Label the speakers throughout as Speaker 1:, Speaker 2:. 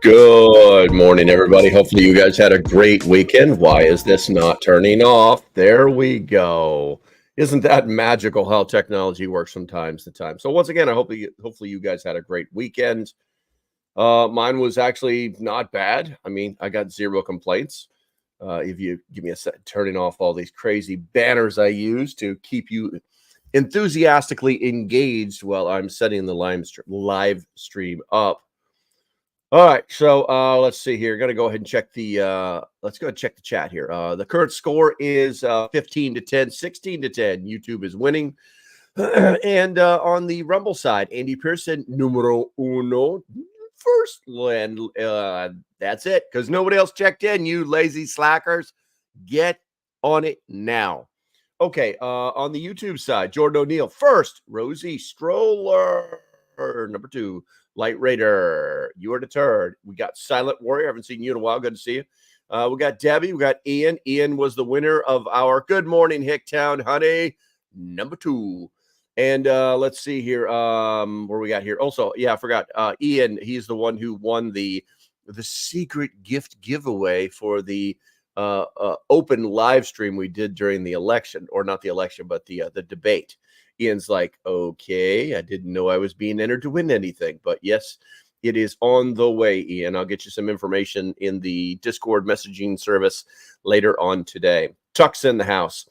Speaker 1: Good morning, everybody. Hopefully you guys had a great weekend. Why is this not turning off? There we go. Isn't that magical how technology works from time to time? So once again, hopefully you guys had a great weekend. Mine was actually not bad. I mean, I got zero complaints. If you give me a set, turning off all these crazy banners I use to keep you enthusiastically engaged while I'm setting the live stream up. All right, so let's see here. Gonna go ahead and check the let's go and check the chat here. The current score is 15 to 10, 16 to 10. YouTube is winning. And on the Rumble side, Andy Pearson, numero uno, first land. That's it, because nobody else checked in. You lazy slackers, get on it now. Okay, on the YouTube side, Jordan O'Neill first, Rosie Stroller number 2. Light Raider, you are deterred. We got Silent Warrior. I haven't seen you in a while. Good to see you. We got Debbie. We got Ian. Ian was the winner of our Good Morning Hicktown Honey number 2. And let's see here. Where we got here. Also, yeah, I forgot. Ian, he's the one who won the secret gift giveaway for the open live stream we did during the election, or not the election, but the debate. Ian's like, okay, I didn't know I was being entered to win anything, but yes, it is on the way, Ian. I'll get you some information in the Discord messaging service later on today. Tuck's in the house.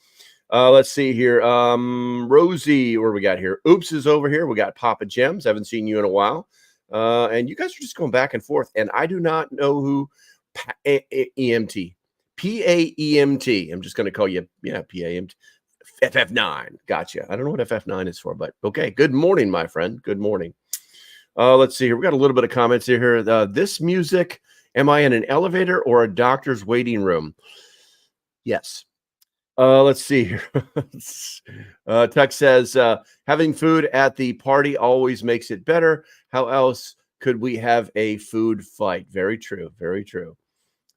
Speaker 1: Let's see here. Rosie, what do we got here? Oops is over here. We got Papa Gems. Haven't seen you in a while. And you guys are just going back and forth, and I do not know who EMT. PAEMT. I'm just going to call you, PAEMT. FF9. Gotcha. I don't know what FF9 is for, but okay. Good morning, my friend. Good morning. Let's see here. We got a little bit of comments here. This music, am I in an elevator or a doctor's waiting room? Yes. Let's see here. Tuck says, having food at the party always makes it better. How else could we have a food fight? Very true. Very true.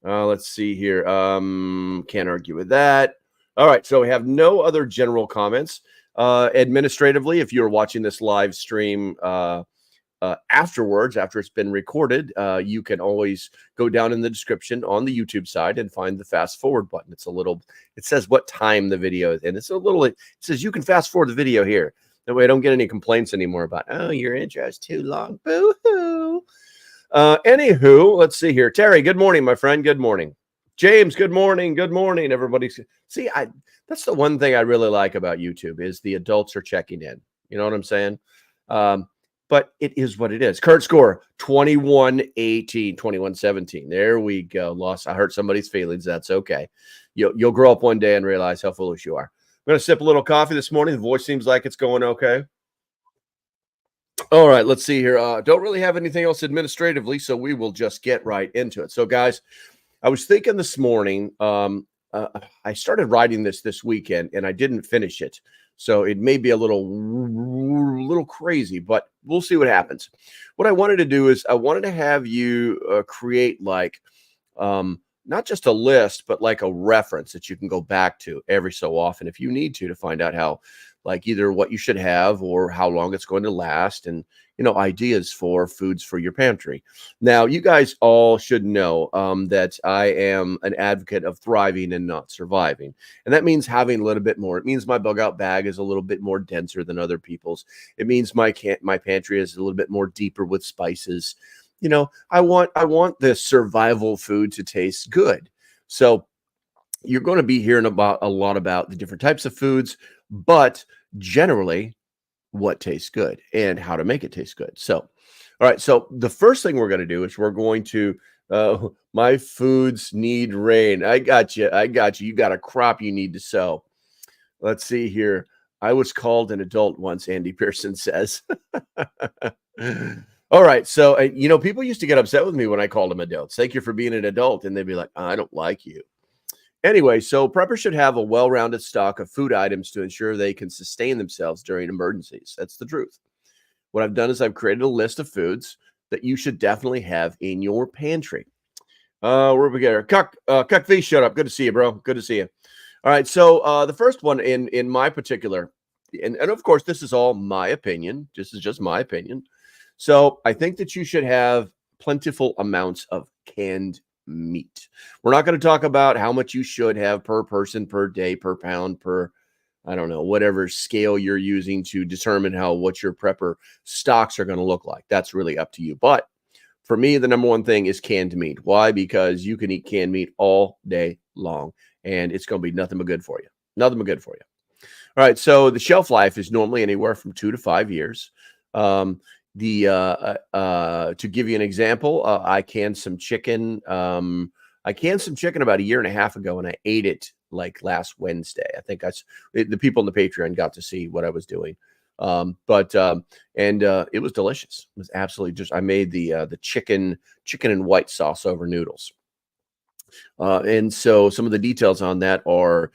Speaker 1: Let's see here. Can't argue with that. All right, so we have no other general comments. Administratively, if you're watching this live stream afterwards, after it's been recorded, you can always go down in the description on the YouTube side and find the fast forward button. It says what time the video is, and it says you can fast forward the video here. That way I don't get any complaints anymore about, oh, your intro is too long. Boo-hoo. Anywho, let's see here. Terry, good morning, my friend. Good morning. James, good morning. Good morning, everybody. See, that's the one thing I really like about YouTube is the adults are checking in. You know what I'm saying? But it is what it is. Current score, 21-18, 21-17. There we go. Lost. I hurt somebody's feelings. That's okay. You'll grow up one day and realize how foolish you are. I'm going to sip a little coffee this morning. The voice seems like it's going okay. All right, let's see here. Don't really have anything else administratively, so we will just get right into it. So, guys, I was thinking this morning, I started writing this weekend, and I didn't finish it. So it may be a little crazy, but we'll see what happens. What I wanted to do is I wanted to have you create like not just a list, but like a reference that you can go back to every so often if you need to find out how, like, either what you should have or how long it's going to last, and ideas for foods for your pantry. Now, you guys all should know that I am an advocate of thriving and not surviving, and that means having a little bit more. It means my bug out bag is a little bit more denser than other people's. It means my pantry is a little bit more deeper with spices. I want the survival food to taste good. So you're going to be hearing a lot about the different types of foods, but generally what tastes good and how to make it taste good. So, all right. So the first thing we're going to do is we're going to, my foods need rain. I got you. You got a crop you need to sow. Let's see here. I was called an adult once, Andy Pearson says. All right. So, people used to get upset with me when I called them adults. Thank you for being an adult. And they'd be like, I don't like you. Anyway, so preppers should have a well-rounded stock of food items to ensure they can sustain themselves during emergencies. That's the truth. What I've done is I've created a list of foods that you should definitely have in your pantry. Where we get her? Cuck V showed up. Good to see you, bro. Good to see you. All right, so the first one in my particular, and of course, this is all my opinion. This is just my opinion. So I think that you should have plentiful amounts of canned meat. We're not going to talk about how much you should have per person, per day, per pound, per, I don't know, whatever scale you're using to determine what your prepper stocks are going to look like. That's really up to you. But for me, the number one thing is canned meat. Why? Because you can eat canned meat all day long, and it's going to be nothing but good for you. Nothing but good for you. All right, so the shelf life is normally anywhere from 2 to 5 years. To give you an example, I canned some chicken. I canned some chicken about a year and a half ago, and I ate it like last Wednesday. I think the people in the Patreon got to see what I was doing. It was delicious. It was absolutely just. I made the chicken and white sauce over noodles. And so some of the details on that are,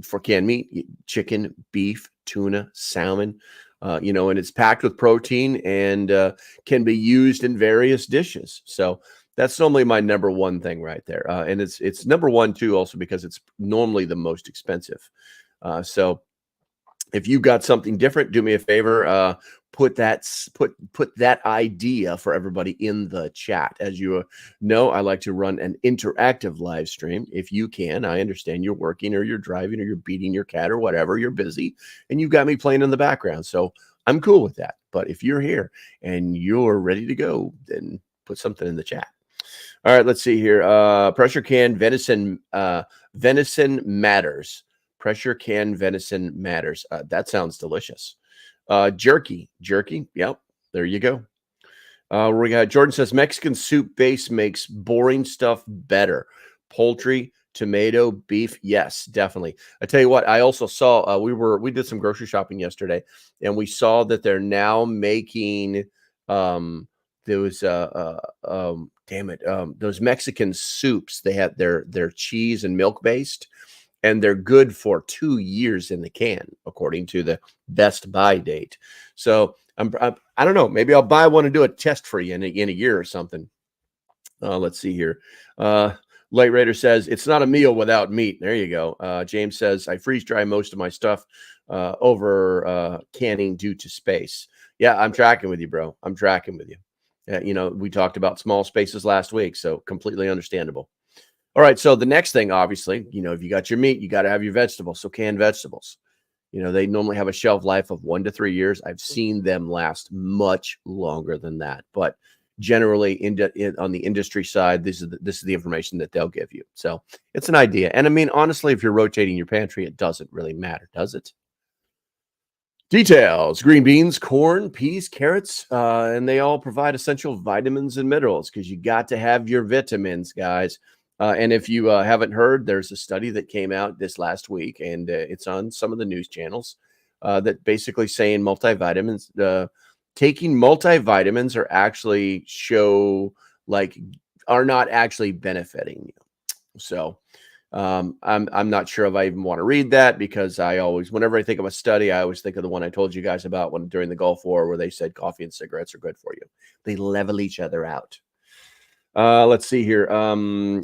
Speaker 1: for canned meat, chicken, beef, tuna, salmon, and it's packed with protein and can be used in various dishes. So that's normally my number one thing right there. And it's number one too, also because it's normally the most expensive. So if you got something different, do me a favor, put that idea for everybody in the chat. As you know, I like to run an interactive live stream. If you can, I understand you're working or you're driving or you're beating your cat or whatever, you're busy and you've got me playing in the background. So I'm cool with that. But if you're here and you're ready to go, then put something in the chat. All right, let's see here. Pressure can venison matters. Pressure can venison matters. That sounds delicious. Jerky. Yep. There you go. We got Jordan says Mexican soup base makes boring stuff better. Poultry, tomato, beef. Yes, definitely. I tell you what, I also saw, we did some grocery shopping yesterday and we saw that they're now making, those Mexican soups. They have their cheese and milk based. And they're good for 2 years in the can, according to the best buy date. So I don't know. Maybe I'll buy one and do a test for you in a year or something. Let's see here. Light Raider says it's not a meal without meat. There you go. James says I freeze dry most of my stuff over canning due to space. Yeah, I'm tracking with you, bro. I'm tracking with you. We talked about small spaces last week, so completely understandable. All right, so the next thing, obviously, if you got your meat, you got to have your vegetables. So canned vegetables, they normally have a shelf life of 1 to 3 years. I've seen them last much longer than that, but generally, on the industry side, this is the information that they'll give you. So it's an idea, and I mean, honestly, if you're rotating your pantry, it doesn't really matter, does it? Details: green beans, corn, peas, carrots, and they all provide essential vitamins and minerals because you got to have your vitamins, guys. And if you haven't heard, there's a study that came out this last week, and it's on some of the news channels that basically saying multivitamins, taking multivitamins are not actually benefiting you. So I'm not sure if I even want to read that because whenever I think of a study, I always think of the one I told you guys about during the Gulf War where they said coffee and cigarettes are good for you. They level each other out. Let's see here.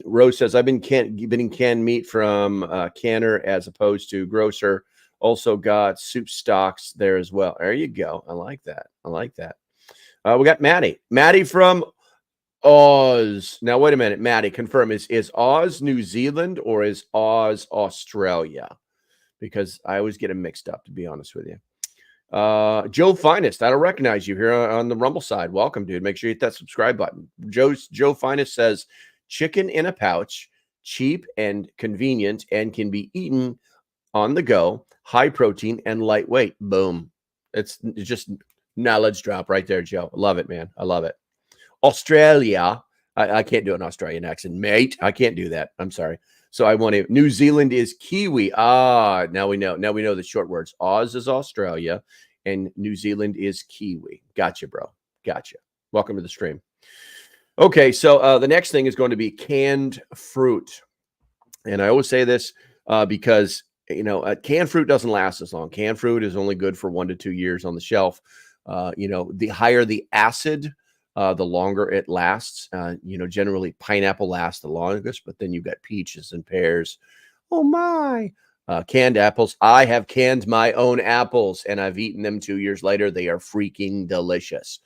Speaker 1: Rose says, I've been getting canned meat from canner as opposed to grocer. Also got soup stocks there as well. There you go. I like that. We got Maddie. Maddie from Oz. Now, wait a minute. Maddie, confirm. Is Oz New Zealand or is Oz Australia? Because I always get them mixed up, to be honest with you. Joe Finest, I don't recognize you here on the Rumble side. Welcome, dude. Make sure you hit that subscribe button. Joe Finest says chicken in a pouch, cheap and convenient, and can be eaten on the go, high protein and lightweight. Boom. It's just knowledge drop right there, Joe. I love it, man. I love it. Australia. I can't do an Australian accent, mate. I can't do that. I'm sorry. So I want to. New Zealand is Kiwi. Now we know. Now we know the short words. Oz is Australia, and New Zealand is Kiwi. Gotcha, bro. Gotcha. Welcome to the stream. Okay, so the next thing is going to be canned fruit, and I always say this because canned fruit doesn't last as long. Canned fruit is only good for 1 to 2 years on the shelf. The higher the acid, the longer it lasts. Generally pineapple lasts the longest, but then you've got peaches and pears. Oh my. Canned apples. I have canned my own apples and I've eaten them 2 years later. They are freaking delicious.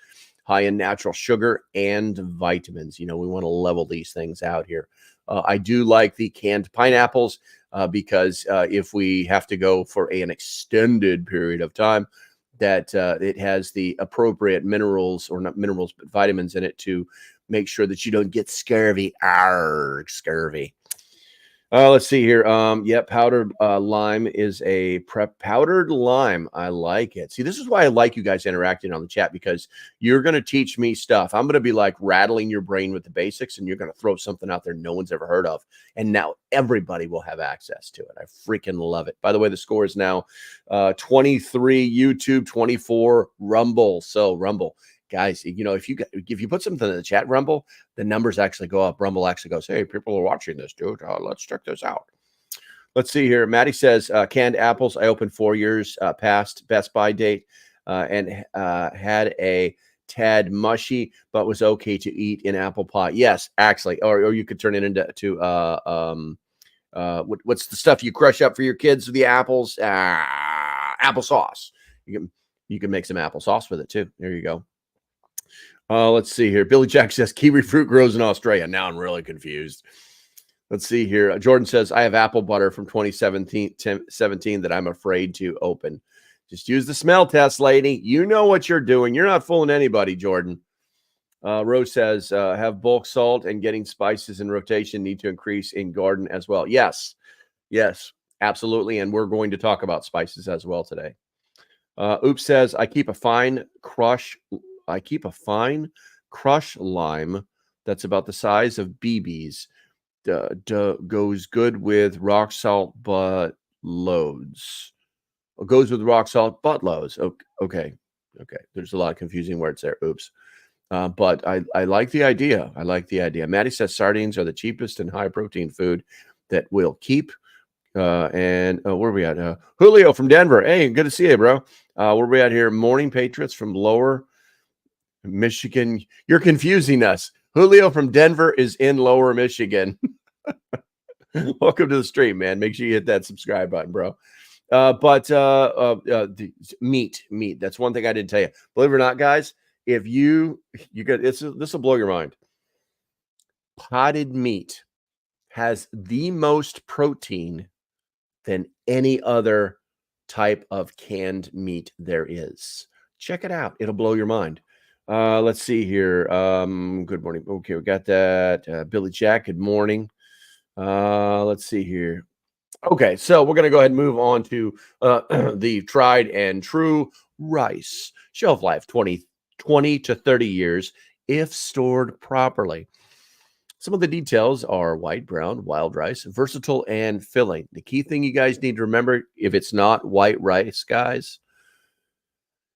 Speaker 1: high in natural sugar and vitamins. You know, we want to level these things out here. I do like the canned pineapples because if we have to go for an extended period of time, that it has the appropriate minerals, or not minerals, but vitamins in it to make sure that you don't get scurvy. Arrgh, scurvy. Let's see here. Yeah, powdered lime is a powdered lime. I like it. See, this is why I like you guys interacting on the chat, because you're going to teach me stuff. I'm going to be like rattling your brain with the basics, and you're going to throw something out there no one's ever heard of. And now everybody will have access to it. I freaking love it. By the way, the score is now 23 YouTube, 24 Rumble. So Rumble, guys, you know, if you put something in the chat, Rumble, the numbers actually go up. Rumble actually goes, hey, people are watching this, dude. Let's check this out. Let's see here. Maddie says, canned apples. I opened 4 years past Best Buy date and had a tad mushy, but was okay to eat in apple pie. Yes, actually. Or you could turn it into what's the stuff you crush up for your kids with the apples? Applesauce. You can make some applesauce with it too. There you go. Let's see here. Billy Jack says kiwi fruit grows in Australia. Now I'm really confused. Let's see here. Jordan says, I have apple butter from 2017 that I'm afraid to open. Just use the smell test, lady. You know what you're doing. You're not fooling anybody, Jordan. Rose says, have bulk salt and getting spices in rotation need to increase in garden as well. Yes, absolutely. And we're going to talk about spices as well today. Oops says, I keep a fine crush lime that's about the size of BBs. Goes good with rock salt, but loads. Goes with rock salt, but loads. Okay. There's a lot of confusing words there. Oops. But I like the idea. Maddie says sardines are the cheapest and high protein food that we'll keep. And where are we at? Julio from Denver. Hey, good to see you, bro. Where are we at here? Morning Patriots from Lower Michigan. You're confusing us. Julio from Denver is in Lower Michigan. Welcome to the stream, man. Make sure you hit that subscribe button, bro. Meat. That's one thing I didn't tell you. Believe it or not, guys, if you get this will blow your mind. Potted meat has the most protein than any other type of canned meat there is. Check it out. It'll blow your mind. Let's see here. Good morning. Okay, we got that. Billy Jack, good morning. Let's see here. Okay, so we're going to go ahead and move on to the tried and true rice. Shelf life, 20 to 30 years if stored properly. Some of the details are white, brown, wild rice, versatile, and filling. The key thing you guys need to remember, if it's not white rice, guys,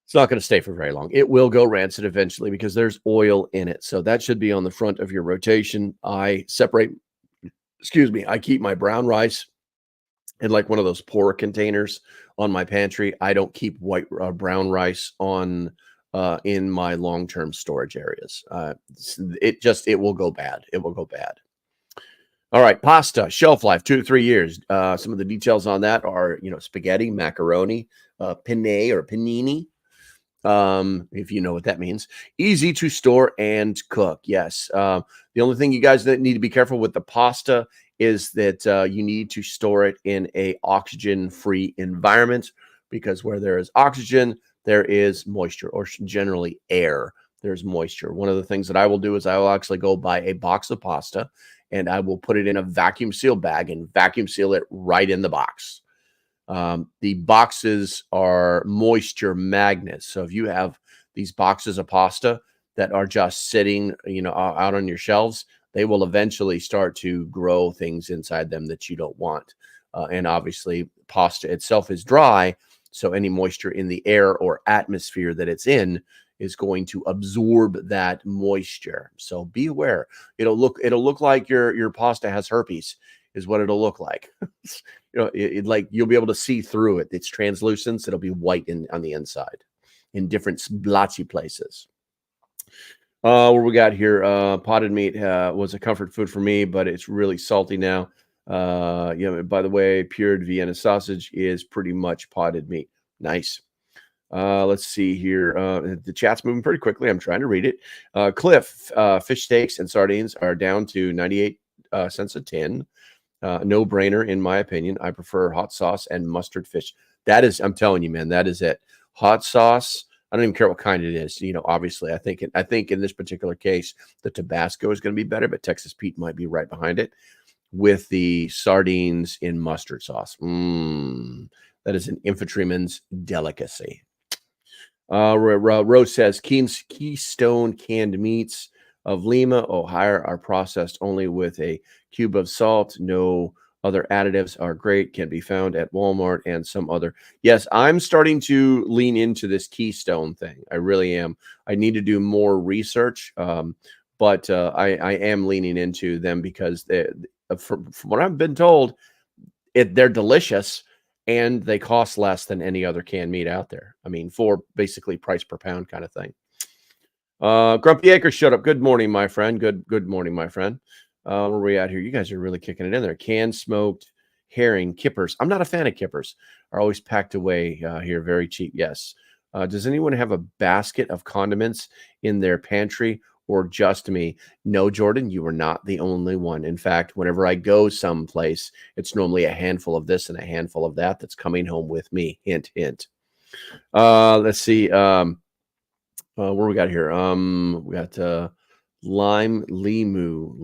Speaker 1: it's not going to stay for very long. It will go rancid eventually because there's oil in it. So that should be on the front of your rotation. I keep my brown rice in like one of those pour containers on my pantry. I don't keep brown rice on in my long-term storage areas. It will go bad. All right, pasta shelf life 2 to 3 years. Some of the details on that are, spaghetti, macaroni, penne or panini. If you know what that means. Easy to store and cook. Yes. The only thing you guys need to be careful with the pasta is that you need to store it in a oxygen-free environment, because where there is oxygen, there is moisture, or generally air. There's moisture. One of the things that I will do is I will actually go buy a box of pasta and I will put it in a vacuum seal bag and vacuum seal it right in the box. The boxes are moisture magnets. So if you have these boxes of pasta that are just sitting, out on your shelves, they will eventually start to grow things inside them that you don't want. And obviously, pasta itself is dry, so any moisture in the air or atmosphere that it's in is going to absorb that moisture. So be aware. It'll look like your pasta has herpes, is what it'll look like. You'll be able to see through it. It's translucent. So it'll be white on the inside in different splotchy places. What we got here? Potted meat was a comfort food for me, but it's really salty now. By the way, pured Vienna sausage is pretty much potted meat. Nice. Let's see here. The chat's moving pretty quickly. I'm trying to read it. Cliff, fish steaks and sardines are down to 98 cents a tin. No brainer, in my opinion. I prefer hot sauce and mustard fish. That is, I'm telling you, man, that is it. Hot sauce. I don't even care what kind it is. Obviously, I think in this particular case, the Tabasco is going to be better, but Texas Pete might be right behind it with the sardines in mustard sauce. That is an infantryman's delicacy. Rose says Keystone canned meats of Lima, Ohio are processed only with a cube of salt. No other additives are great. Can be found at Walmart and some other. Yes, I'm starting to lean into this Keystone thing. I really am. I need to do more research, but I am leaning into them because from what I've been told, they're delicious. And they cost less than any other canned meat out there. I mean, for basically price per pound kind of thing. Grumpy Acres showed up. Good morning, my friend. Good morning, my friend. Where are we at here? You guys are really kicking it in there. Canned smoked herring kippers. I'm not a fan of kippers. Are always packed away here, very cheap. Yes. Does anyone have a basket of condiments in their pantry? Or just me? No, Jordan, you are not the only one. In fact, whenever I go someplace, it's normally a handful of this and a handful of that that's coming home with me. Hint, hint. Let's see. Where we got here? We got lime, limu.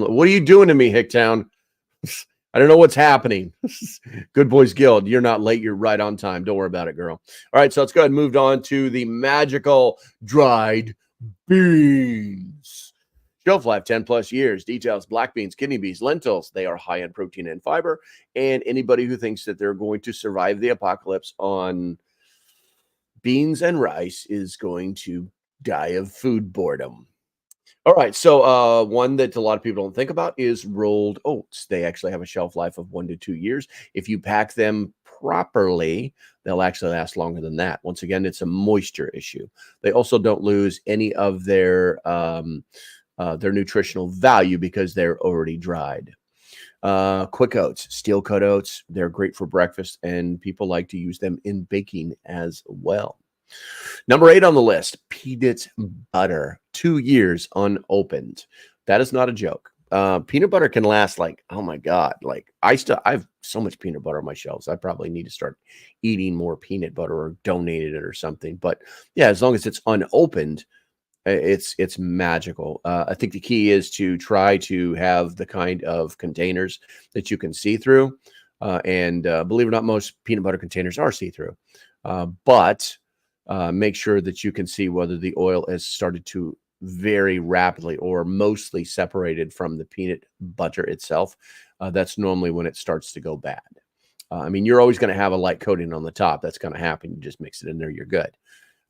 Speaker 1: What are you doing to me, Hicktown? I don't know what's happening. Good Boys Guild. You're not late. You're right on time. Don't worry about it, girl. All right, so let's go ahead and move on to the magical dried beans. Shelf life 10 plus years. Details: black beans, kidney beans, lentils. They are high in protein and fiber. And anybody who thinks that they're going to survive the apocalypse on beans and rice is going to die of food boredom. All right, so one that a lot of people don't think about is rolled oats. They actually have a shelf life of 1 to 2 years. If you pack them properly, they'll actually last longer than that. Once again, it's a moisture issue. They also don't lose any of their nutritional value because they're already dried. Quick oats, steel cut oats, they're great for breakfast, and people like to use them in baking as well. Number 8 on the list, peanut butter, 2 years unopened. That is not a joke. Peanut butter can last like, oh my God, like I have so much peanut butter on my shelves. I probably need to start eating more peanut butter or donate it or something. But yeah, as long as it's unopened, it's magical. I think the key is to try to have the kind of containers that you can see through. And believe it or not, most peanut butter containers are see-through. But make sure that you can see whether the oil has started to very rapidly or mostly separated from the peanut butter itself. That's normally when it starts to go bad. I mean, you're always going to have a light coating on the top. That's going to happen. You just mix it in there, you're good.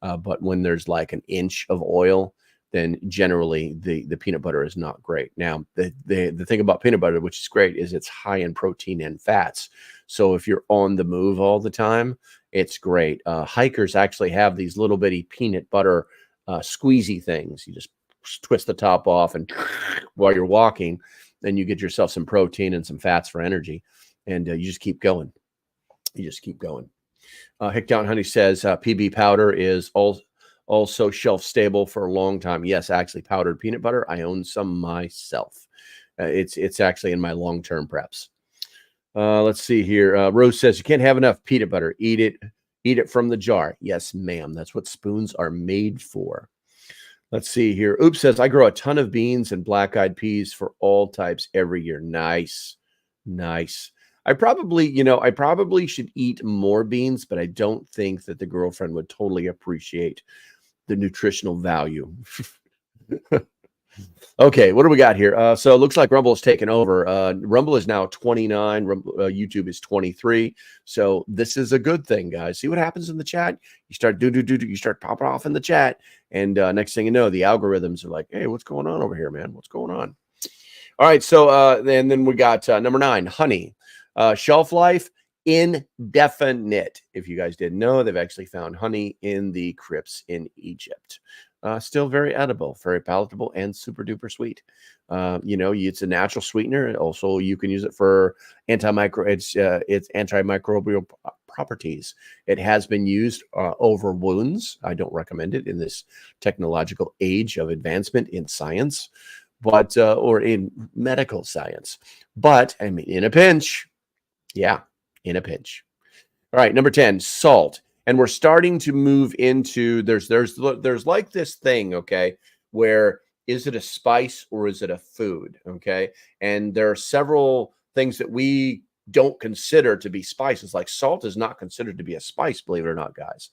Speaker 1: But when there's like an inch of oil, then generally the peanut butter is not great. Now, the thing about peanut butter, which is great, is it's high in protein and fats. So if you're on the move all the time, it's great. Hikers actually have these little bitty peanut butter squeezy things. You just twist the top off and while you're walking, then you get yourself some protein and some fats for energy. And you just keep going. You just keep going. Hicktown Honey says PB powder is also shelf stable for a long time. Yes, actually, powdered peanut butter. I own some myself. It's actually in my long-term preps. Let's see here. Rose says you can't have enough peanut butter. Eat it from the jar. Yes, ma'am. That's what spoons are made for. Let's see here. Oops says I grow a ton of beans and black-eyed peas for all types every year. Nice, nice. I probably should eat more beans, but I don't think that the girlfriend would totally appreciate the nutritional value. Okay, what do we got here? So it looks like Rumble is taking over. Rumble is now 29. YouTube is 23. So this is a good thing, guys. See what happens in the chat? You start you start popping off in the chat, and next thing you know, the algorithms are like, "Hey, what's going on over here, man? What's going on?" All right, so then we got number 9, honey. Shelf life indefinite. If you guys didn't know, they've actually found honey in the crypts in Egypt. Still very edible, very palatable, and super duper sweet. It's a natural sweetener. Also, you can use it for it's antimicrobial properties. It has been used over wounds. I don't recommend it in this technological age of advancement in science, but or in medical science. But I mean, in a pinch, yeah, in a pinch. All right, number 10, salt. And we're starting to move into there's like this thing, okay, where is it a spice or is it a food, okay? And there are several things that we don't consider to be spices. Like salt is not considered to be a spice, believe it or not, guys.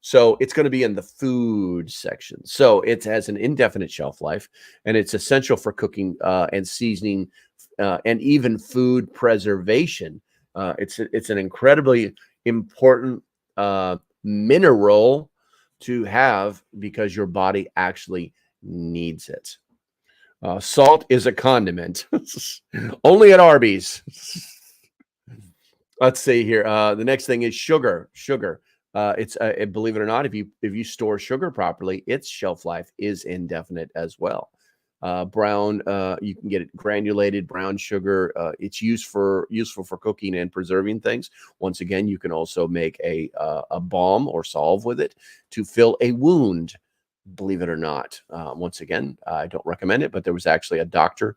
Speaker 1: So it's going to be in the food section. So it has an indefinite shelf life, and it's essential for cooking and seasoning and even food preservation. It's an incredibly important mineral to have because your body actually needs it. Salt is a condiment. Only at Arby's. Let's see here. The next thing is sugar. Sugar. It's believe it or not, if you store sugar properly, its shelf life is indefinite as well. Brown, you can get it granulated brown sugar. It's useful for cooking and preserving things. Once again, you can also make a balm or salve with it to fill a wound. Believe it or not. Once again, I don't recommend it, but there was actually a doctor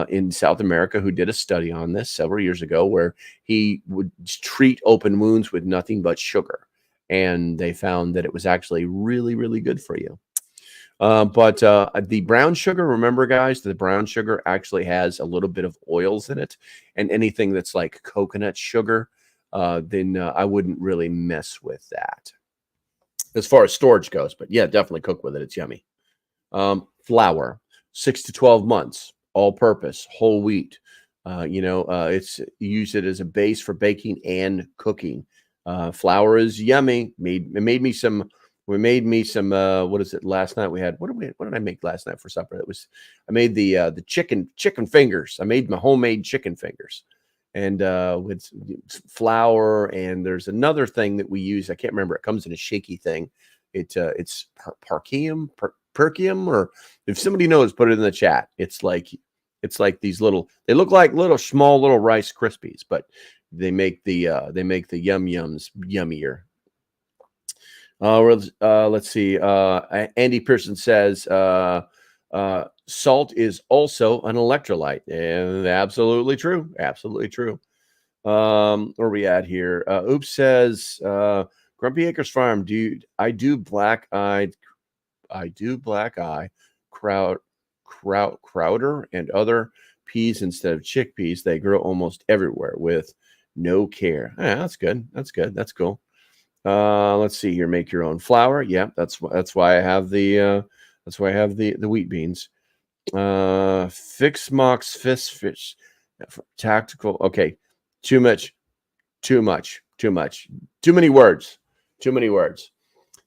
Speaker 1: in South America who did a study on this several years ago where he would treat open wounds with nothing but sugar. And they found that it was actually really, really good for you. But the brown sugar, remember, guys, the brown sugar actually has a little bit of oils in it. And anything that's like coconut sugar, then I wouldn't really mess with that as far as storage goes. But yeah, definitely cook with it. It's yummy. Flour, 6 to 12 months, all purpose, whole wheat. It's use it as a base for baking and cooking. Flour is yummy. We made me some what is it last night? What did I make last night for supper? I made the chicken fingers. I made my homemade chicken fingers. And with flour, and there's another thing that we use. I can't remember. It comes in a shaky thing. It's perkium, or if somebody knows, put it in the chat. It's like these little. They look like small little Rice Krispies, but they make the yum yums yummier. Let's see. Andy Pearson says salt is also an electrolyte, and absolutely true. Absolutely true. Where are we at here? Oops says Grumpy Acres Farm. I do black eye crowder and other peas instead of chickpeas. They grow almost everywhere with no care. Yeah, that's good. That's good. That's cool. Let's see here. Make your own flour. Yeah, that's why I have the wheat beans. Fix Mox fish tactical. Okay, too many words.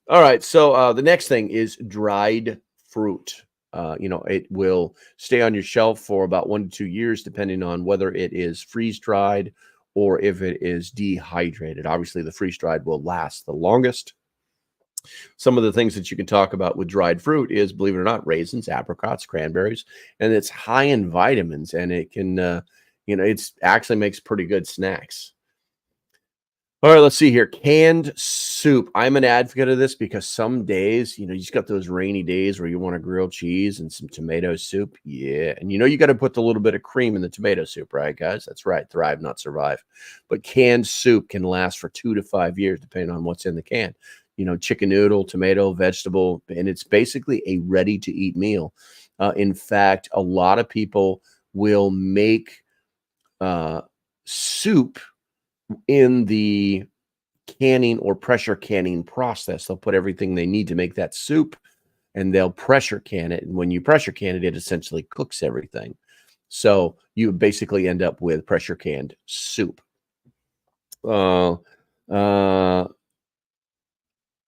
Speaker 1: All right, so the next thing is dried fruit. It will stay on your shelf for about 1 to 2 years, depending on whether it is freeze dried or if it is dehydrated. Obviously, the freeze dried will last the longest. Some of the things that you can talk about with dried fruit is, believe it or not, raisins, apricots, cranberries, and it's high in vitamins, and it can, it's actually makes pretty good snacks. All right, let's see here. Canned soup. I'm an advocate of this because some days, you just got those rainy days where you want a grilled cheese and some tomato soup. Yeah. And you got to put a little bit of cream in the tomato soup, right, guys? That's right. Thrive, not survive. But canned soup can last for 2 to 5 years, depending on what's in the can. Chicken noodle, tomato, vegetable, and it's basically a ready-to-eat meal. In fact, a lot of people will make soup in the canning or pressure canning process. They'll put everything they need to make that soup, and they'll pressure can it. And when you pressure can it, it essentially cooks everything. So you basically end up with pressure canned soup. Where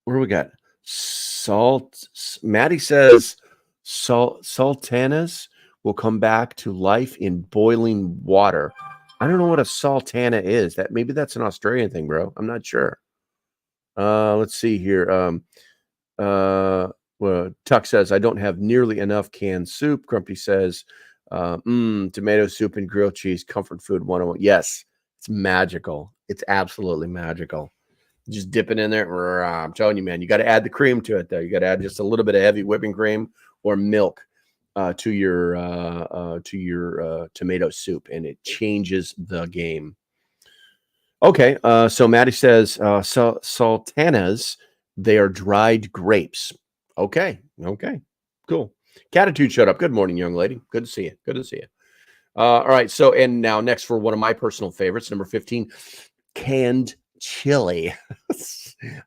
Speaker 1: we got salt. Maddie says sultanas will come back to life in boiling water. I don't know what a sultana is. Maybe that's an Australian thing, bro. I'm not sure. Let's see here. Tuck says I don't have nearly enough canned soup. Grumpy says tomato soup and grilled cheese, comfort food 101. Yes, It's magical. It's absolutely magical. Just dip it in there. I'm telling you, man, you got to add the cream to it, though. You got to add just a little bit of heavy whipping cream or milk to your tomato soup, and it changes the game. Okay, so Maddie says sultanas, they are dried grapes. Okay, cool. Catitude showed up. Good morning, young lady. Good to see you. Good to see you. All right, so and now next for one of my personal favorites, number 15, canned chili.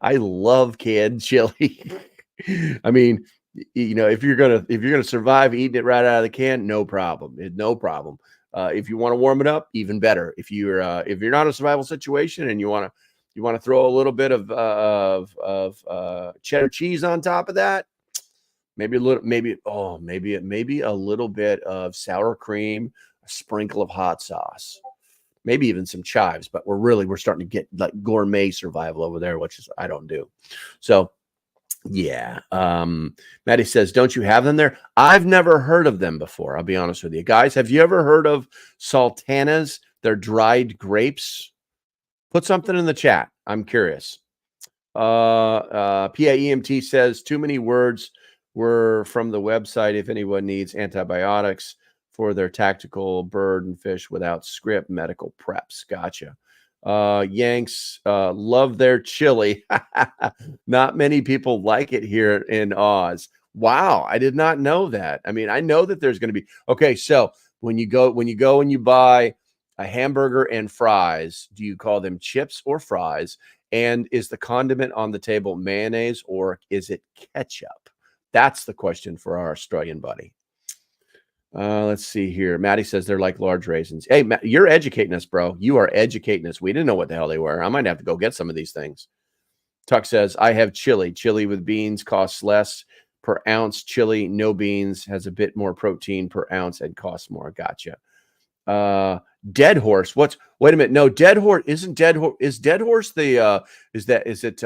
Speaker 1: I love canned chili. I mean, if you're gonna survive eating it right out of the can, no problem. No problem. If you want to warm it up, even better. If you're not in a survival situation and you want to throw a little bit of cheddar cheese on top of that, maybe a little bit of sour cream, a sprinkle of hot sauce, maybe even some chives. But we're starting to get like gourmet survival over there, which is I don't do. So yeah. Maddie says, don't you have them there? I've never heard of them before. I'll be honest with you guys. Have you ever heard of sultanas? They're dried grapes. Put something in the chat. I'm curious. PAEMT says too many words were from the website. If anyone needs antibiotics for their tactical bird and fish without script medical preps. Gotcha. Yanks love their chili. Not many people like it here in Oz. Wow, I did not know that. I mean, I know that there's going to be okay. So when you go and you buy a hamburger and fries, do you call them chips or fries? And is the condiment on the table mayonnaise or is it ketchup? That's the question for our Australian buddy. Let's see here. Maddie says they're like large raisins. Hey, Matt, you're educating us, bro. You are educating us. We didn't know what the hell they were. I might have to go get some of these things. Tuck says, I have chili. Chili with beans costs less per ounce. Chili, no beans, has a bit more protein per ounce and costs more. Gotcha. Dead horse. Wait a minute. No, dead horse isn't dead horse. Is dead horse the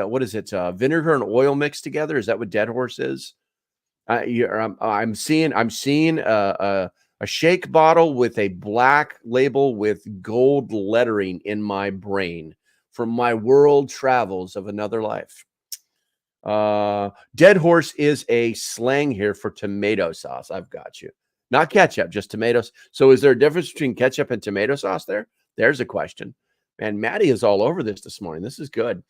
Speaker 1: what is it? Vinegar and oil mixed together? Is that what dead horse is? I'm seeing a shake bottle with a black label with gold lettering in my brain from my world travels of another life. Dead horse is a slang here for tomato sauce. I've got you. Not ketchup, just tomatoes. So is there a difference between ketchup and tomato sauce there? There's a question. And Maddie is all over this morning. This is good.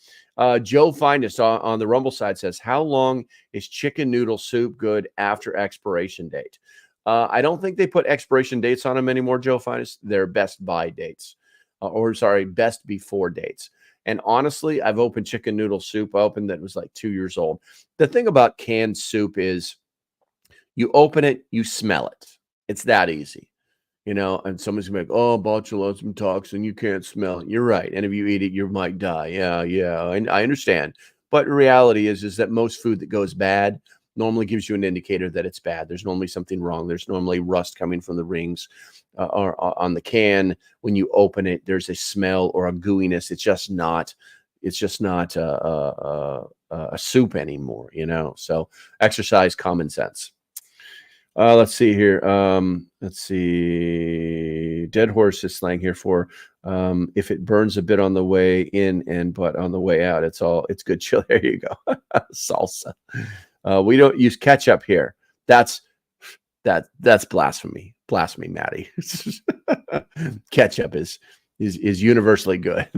Speaker 1: Joe Finest on the Rumble side says, how long is chicken noodle soup good after expiration date? I don't think they put expiration dates on them anymore, Joe Finest. They're best by dates. Best before dates. And honestly, I've opened chicken noodle soup. I opened that was like 2 years old. The thing about canned soup is you open it, you smell it. It's that easy. And somebody's gonna be like, oh, botulism toxin, you can't smell it. You're right. And if you eat it, you might die. Yeah. I understand. But reality is that most food that goes bad normally gives you an indicator that it's bad. There's normally something wrong. There's normally rust coming from the rings or on the can. When you open it, there's a smell or a gooiness. It's just not a soup anymore, So exercise common sense. Let's see here. Let's see. Dead horse is slang here for if it burns a bit on the way in but on the way out, it's good chili. There you go. Salsa. We don't use ketchup here. That's blasphemy. Blasphemy, Maddie. Ketchup is universally good.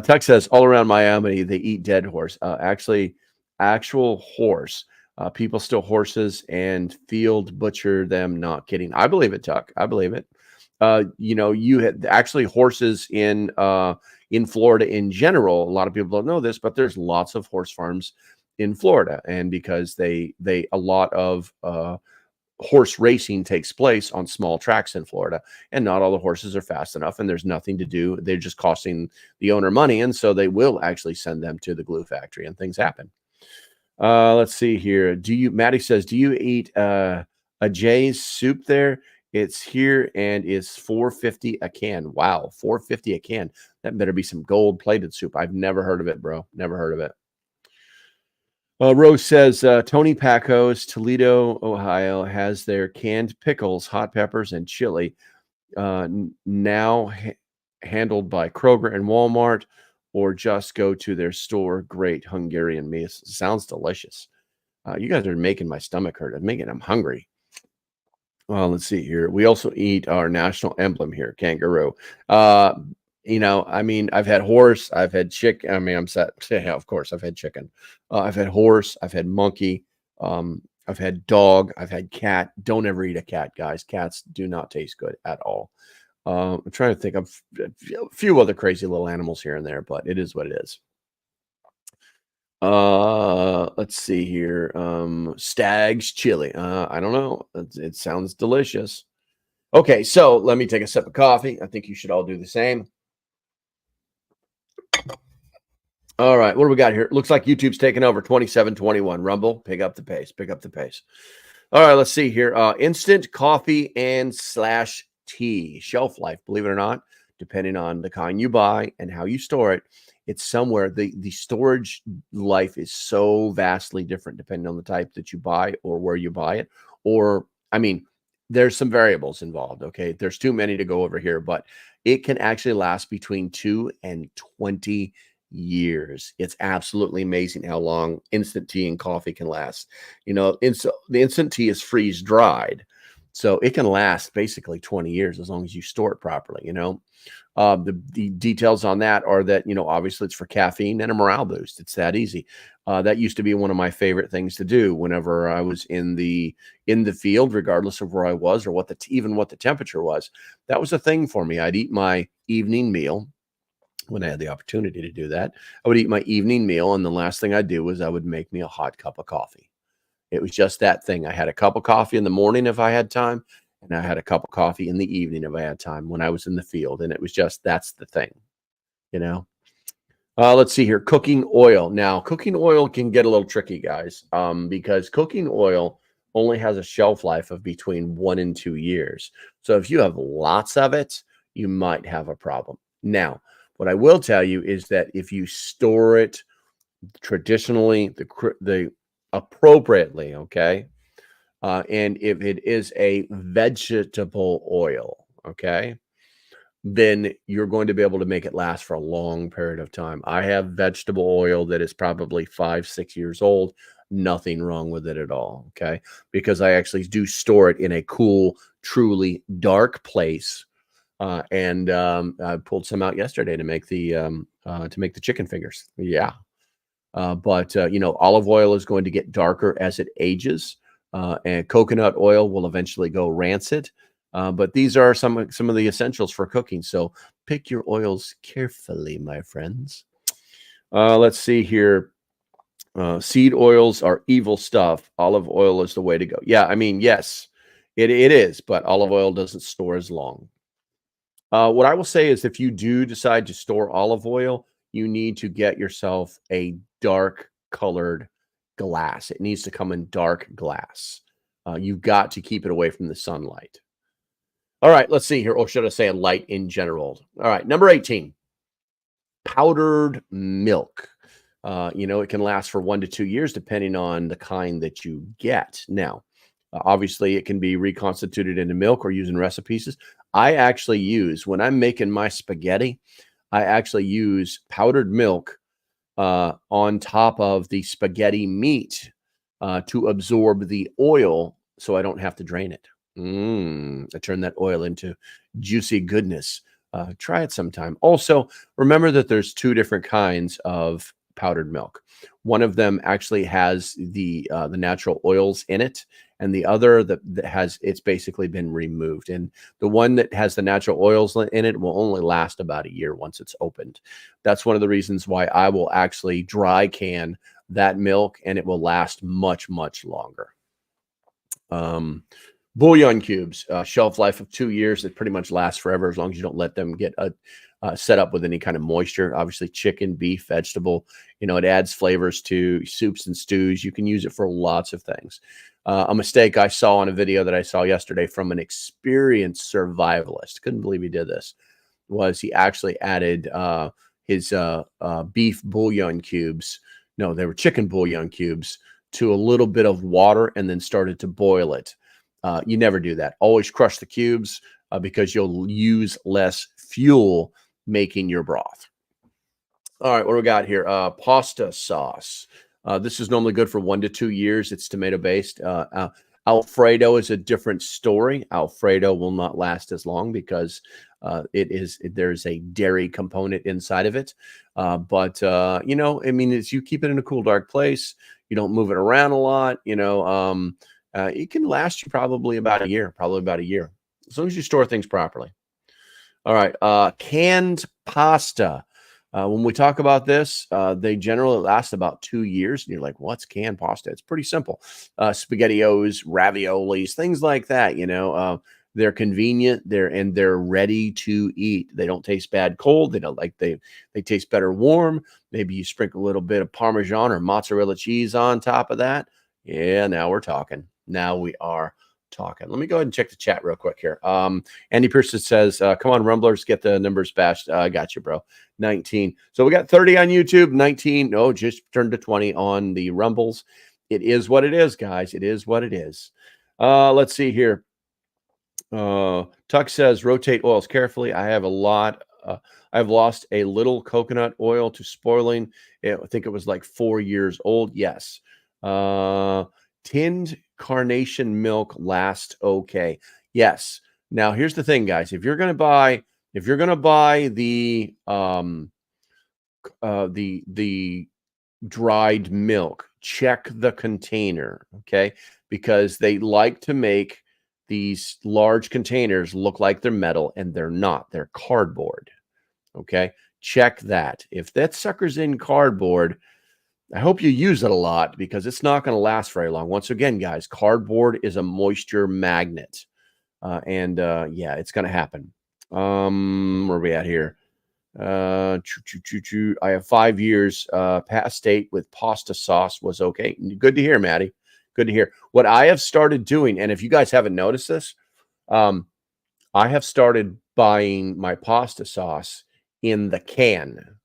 Speaker 1: Tuck says all around Miami they eat dead horse. Actually, actual horse. People steal horses and field butcher them. Not kidding. I believe it, Tuck. I believe it. You had actually horses in Florida in general. A lot of people don't know this, but there's lots of horse farms in Florida, and because a lot of horse racing takes place on small tracks in Florida, and not all the horses are fast enough, and there's nothing to do. They're just costing the owner money, and so they will actually send them to the glue factory, and things happen. Let's see here. Maddie says, do you eat a Jay's soup there? It's here and it's $4.50 a can. Wow, $4.50 a can. That better be some gold-plated soup. I've never heard of it, bro. Never heard of it. Rose says, Tony Paco's Toledo, Ohio, has their canned pickles, hot peppers, and chili. Now handled by Kroger and Walmart, or just go to their store. Great Hungarian meat. Sounds delicious. You guys are making my stomach hurt. I'm hungry. Well, let's see here. We also eat our national emblem here, kangaroo. Uh, I mean, I've had horse, I've had chicken. I mean, I'm set. Yeah, of course, I've had chicken. I've had horse, I've had monkey, I've had dog, I've had cat. Don't ever eat a cat, guys. Cats do not taste good at all. I'm trying to think of a few other crazy little animals here and there, but it is what it is. Let's see here. Stag's chili. I don't know. It sounds delicious. Okay, so let me take a sip of coffee. I think you should all do the same. All right, what do we got here? Looks like YouTube's taking over 27-21. Rumble, pick up the pace. Pick up the pace. All right, let's see here. Instant coffee and slash tea. Shelf life, believe it or not, depending on the kind you buy and how you store it, it's somewhere. The storage life is so vastly different depending on the type that you buy or where you buy it. Or, I mean, there's some variables involved, okay? There's too many to go over here, but it can actually last between 2 and 20 years. It's absolutely amazing how long instant tea and coffee can last. The instant tea is freeze dried, so it can last basically 20 years as long as you store it properly. The details on that are that, obviously it's for caffeine and a morale boost. It's that easy. That used to be one of my favorite things to do whenever I was in the field, regardless of where I was or even what the temperature was. That was a thing for me. I'd eat my evening meal when I had the opportunity to do that. I would eat my evening meal, and the last thing I'd do was I would make me a hot cup of coffee. It was just that thing. I had a cup of coffee in the morning if I had time, and I had a cup of coffee in the evening if I had time when I was in the field. And it was just, that's the thing, you know? Let's see here. Cooking oil. Now, cooking oil can get a little tricky, guys, because cooking oil only has a shelf life of between 1 and 2 years. So if you have lots of it, you might have a problem. Now, what I will tell you is that if you store it traditionally, the appropriately, okay, and if it is a vegetable oil, okay, then you're going to be able to make it last for a long period of time. I have vegetable oil that is probably 5-6 years old. Nothing wrong with it at all, okay, because I actually do store it in a cool, truly dark place. And I pulled some out yesterday to make the chicken fingers. Yeah. But olive oil is going to get darker as it ages, and coconut oil will eventually go rancid. But these are some of the essentials for cooking. So pick your oils carefully, my friends. Let's see here. Seed oils are evil stuff. Olive oil is the way to go. Yeah, I mean, yes, it is, but olive oil doesn't store as long. What I will say is if you do decide to store olive oil, you need to get yourself a dark colored glass. It needs to come in dark glass. You've got to keep it away from the sunlight. All right, let's see here. Or should I say light in general? All right, number 18, powdered milk. It can last for 1 to 2 years depending on the kind that you get. Now, obviously, it can be reconstituted into milk or used in recipes. I actually use, when I'm making my spaghetti, I actually use powdered milk on top of the spaghetti meat to absorb the oil so I don't have to drain it. I turn that oil into juicy goodness. Try it sometime. Also, remember that there's 2 different kinds of powdered milk. One of them actually has the natural oils in it, and the other that has, it's basically been removed. And the one that has the natural oils in it will only last about a year once it's opened. That's one of the reasons why I will actually dry can that milk, and it will last much, much longer. Bouillon cubes, shelf life of 2 years. It pretty much lasts forever as long as you don't let them get set up with any kind of moisture. Obviously, chicken, beef, vegetable. It adds flavors to soups and stews. You can use it for lots of things. A mistake I saw on a video that I saw yesterday from an experienced survivalist, couldn't believe he did this, was he actually added his beef bouillon cubes. No, they were chicken bouillon cubes to a little bit of water and then started to boil it. You never do that. Always crush the cubes because you'll use less fuel making your broth. All right, what do we got here? Pasta sauce. This is normally good for 1 to 2 years. It's tomato based. Alfredo is a different story. Alfredo will not last as long because there's a dairy component inside of it. But you know, I mean, you keep it in a cool, dark place. You don't move it around a lot. You know, it can last you probably about a year. As long as you store things properly. All right, canned pasta. When we talk about this, they generally last about 2 years. And you're like, what's canned pasta? It's pretty simple. SpaghettiOs, raviolis, things like that. You know, they're convenient. They're ready to eat. They don't taste bad cold. They don't they taste better warm. Maybe you sprinkle a little bit of Parmesan or mozzarella cheese on top of that. Yeah, now we're talking. Now we are talking. Let me go ahead and check the chat real quick here. Andy Pearson says, come on, Rumblers, get the numbers bashed. I got you, bro. 19. So we got 30 on YouTube, 19. No, just turned to 20 on the Rumbles. It is what it is, guys. It is what it is. Let's see here. Tuck says, rotate oils carefully. I have a lot. I've lost a little coconut oil to spoiling. I think it was like 4 years old. Yes. Tinned carnation milk lasts okay. Yes. Now here's the thing, guys. If you're gonna buy the dried milk, check the container, okay? Because they like to make these large containers look like they're metal, and they're not. They're cardboard. Okay, check that. If that sucker's in cardboard, I hope you use it a lot because it's not going to last very long. Once again, guys, cardboard is a moisture magnet. Yeah, it's going to happen. Where are we at here? I have 5 years past date with pasta sauce was okay. Good to hear, Maddie. Good to hear. What I have started doing, and if you guys haven't noticed this, I have started buying my pasta sauce in the can.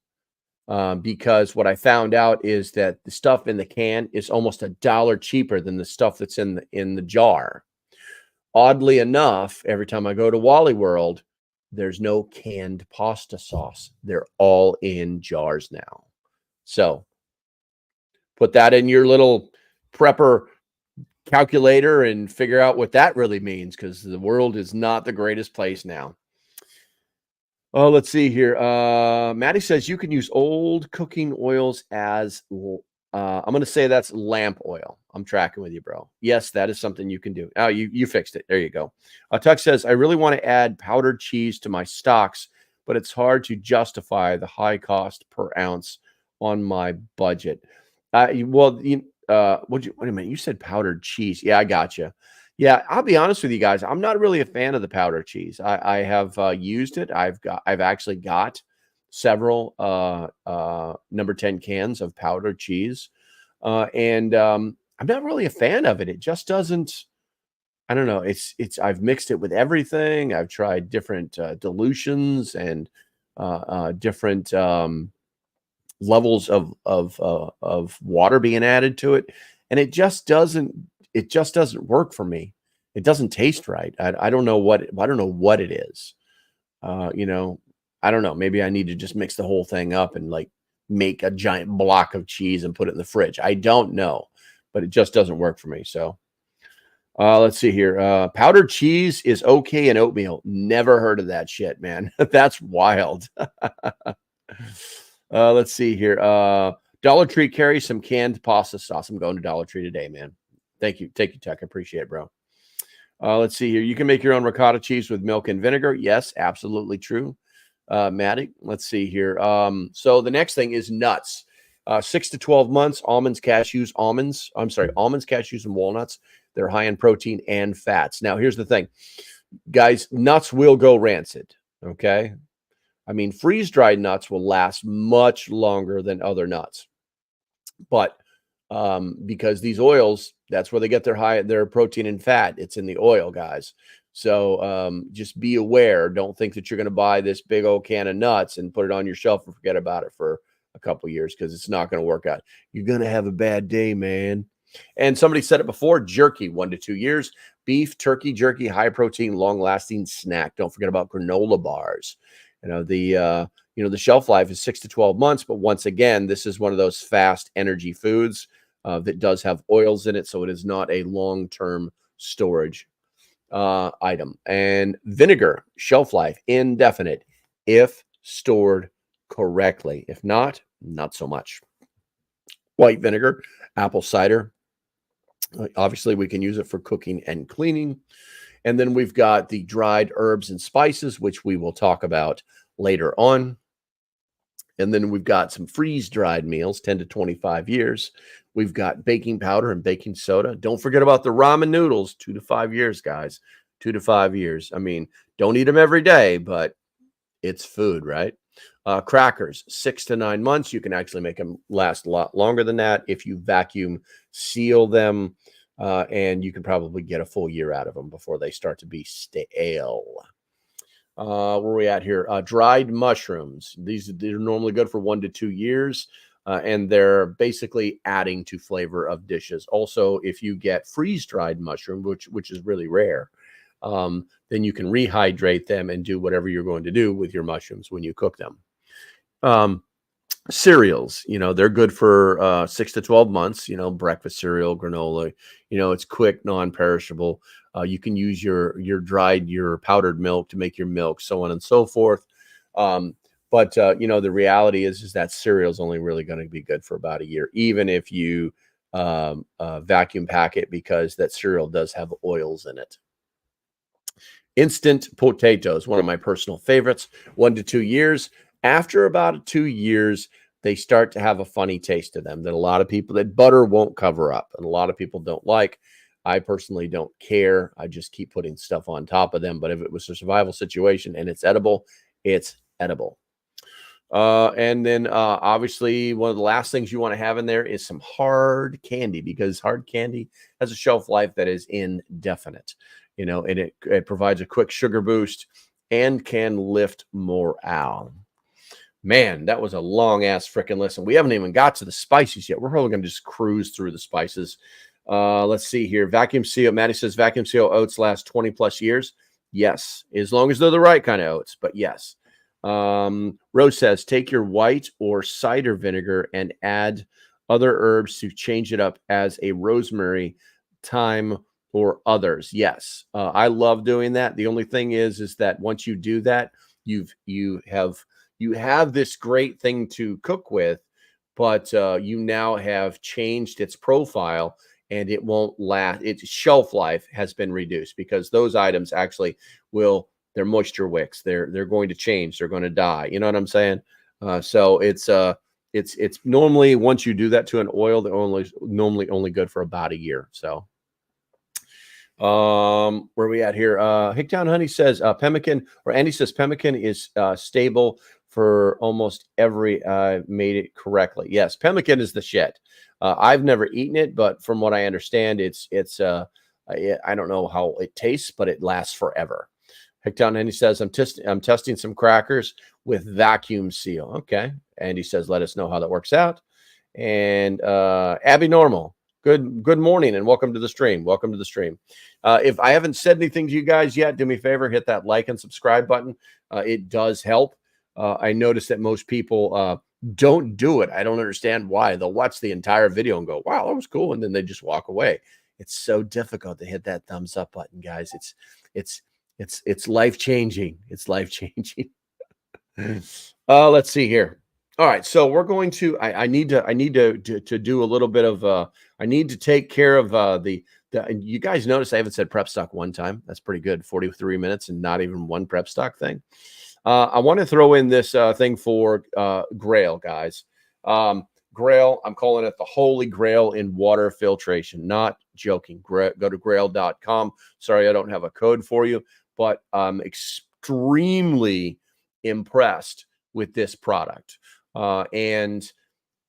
Speaker 1: Because what I found out is that the stuff in the can is almost $1 cheaper than the stuff that's in the jar. Oddly enough, every time I go to Wally World, there's no canned pasta sauce. They're all in jars now. So put that in your little prepper calculator and figure out what that really means, because the world is not the greatest place now. Oh, let's see here. Maddie says you can use old cooking oils as, I'm going to say that's lamp oil. I'm tracking with you, bro. Yes, that is something you can do. Oh, you fixed it. There you go. Tuck says, I really want to add powdered cheese to my stocks, but it's hard to justify the high cost per ounce on my budget. What do you mean? You said powdered cheese. Yeah, I got you. Yeah, I'll be honest with you guys. I'm not really a fan of the powdered cheese. I have used it. I've actually got several number 10 cans of powdered cheese, and I'm not really a fan of it. It just doesn't. I don't know. I've mixed it with everything. I've tried different dilutions and different levels of water being added to it, and it just doesn't work for me. It doesn't taste right. I don't know what it is. You know, I don't know. Maybe I need to just mix the whole thing up and like make a giant block of cheese and put it in the fridge. I don't know, but it just doesn't work for me. So let's see here. Powdered cheese is okay in oatmeal. Never heard of that shit, man. That's wild. Let's see here. Dollar Tree carries some canned pasta sauce. I'm going to Dollar Tree today, man. Thank you, Tech. I appreciate it, bro. Let's see here. You can make your own ricotta cheese with milk and vinegar. Yes, absolutely true, Maddie. Let's see here. So the next thing is nuts. 6 to 12 months, almonds, cashews, and walnuts. They're high in protein and fats. Now, here's the thing, guys. Nuts will go rancid, okay? I mean, freeze-dried nuts will last much longer than other nuts. But because these oils, that's where they get their protein and fat. It's in the oil, guys. So just be aware. Don't think that you're going to buy this big old can of nuts and put it on your shelf and forget about it for a couple years, because it's not going to work out. You're going to have a bad day, man. And somebody said it before, jerky, 1 to 2 years. Beef, turkey jerky, high protein, long lasting snack. Don't forget about granola bars. The shelf life is 6 to 12 months, but once again, this is one of those fast energy foods that does have oils in it, so it is not a long-term storage item. And vinegar, shelf life, indefinite, if stored correctly. If not, not so much. White vinegar, apple cider. Obviously, we can use it for cooking and cleaning. And then we've got the dried herbs and spices, which we will talk about later on. And then we've got some freeze-dried meals, 10 to 25 years. We've got baking powder and baking soda. Don't forget about the ramen noodles, 2 to 5 years, guys. 2 to 5 years. I mean, don't eat them every day, but it's food, right? Crackers, 6 to 9 months. You can actually make them last a lot longer than that if you vacuum seal them, and you can probably get a full year out of them before they start to be stale. Where are we at here? Dried mushrooms. These are normally good for 1 to 2 years, and they're basically adding to flavor of dishes. Also, if you get freeze-dried mushroom, which is really rare, then you can rehydrate them and do whatever you're going to do with your mushrooms when you cook them. Cereals, they're good for 6 to 12 months, breakfast cereal, granola, it's quick, non-perishable. You can use your powdered milk to make your milk, so on and so forth. But the reality is that cereal is only really going to be good for about a year, even if you vacuum pack it, because that cereal does have oils in it. Instant potatoes, one of my personal favorites, 1 to 2 years. After about 2 years, they start to have a funny taste to them that a lot of people, that butter won't cover up, and a lot of people don't like. I personally don't care. I just keep putting stuff on top of them. But if it was a survival situation and it's edible, it's edible. And then obviously one of the last things you want to have in there is some hard candy, because hard candy has a shelf life that is indefinite, and it provides a quick sugar boost and can lift morale. Man, that was a long ass freaking listen. We haven't even got to the spices yet. We're probably going to just cruise through the spices. Let's see here. Vacuum seal. Maddie says vacuum seal oats last 20 plus years. Yes, as long as they're the right kind of oats, but yes. Rose says take your white or cider vinegar and add other herbs to change it up as a rosemary, thyme, or others. Yes, I love doing that. The only thing is that once you do that, you have this great thing to cook with, but you now have changed its profile, and it won't last. Its shelf life has been reduced because those items actually they're moisture wicks. They're going to change. They're going to die. You know what I'm saying? So it's normally, once you do that to an oil, they're normally only good for about a year. So where are we at here? Hicktown Honey says pemmican, or Andy says pemmican is stable for almost every made it correctly. Yes, pemmican is the shit. I've never eaten it, but from what I understand, it's I don't know how it tastes, but it lasts forever. Hicktown Andy says I'm testing some crackers with vacuum seal. Okay, Andy says let us know how that works out. And Abby Normal, good morning and welcome to the stream. Welcome to the stream. If I haven't said anything to you guys yet, do me a favor, hit that like and subscribe button. It does help. I notice that most people don't do it. I don't understand why. They'll watch the entire video and go, wow, that was cool, and then they just walk away. It's so difficult to hit that thumbs up button, guys. It's life-changing. It's life-changing. Let's see here. All right, so we're going to I need to do a little bit of I need to take care of the you guys notice I haven't said prep stock one time. That's pretty good. 43 minutes and not even one prep stock thing. I want to throw in this thing for Grail, guys. Grail, I'm calling it the Holy Grail in water filtration. Not joking. Go to grail.com. Sorry, I don't have a code for you, but I'm extremely impressed with this product. And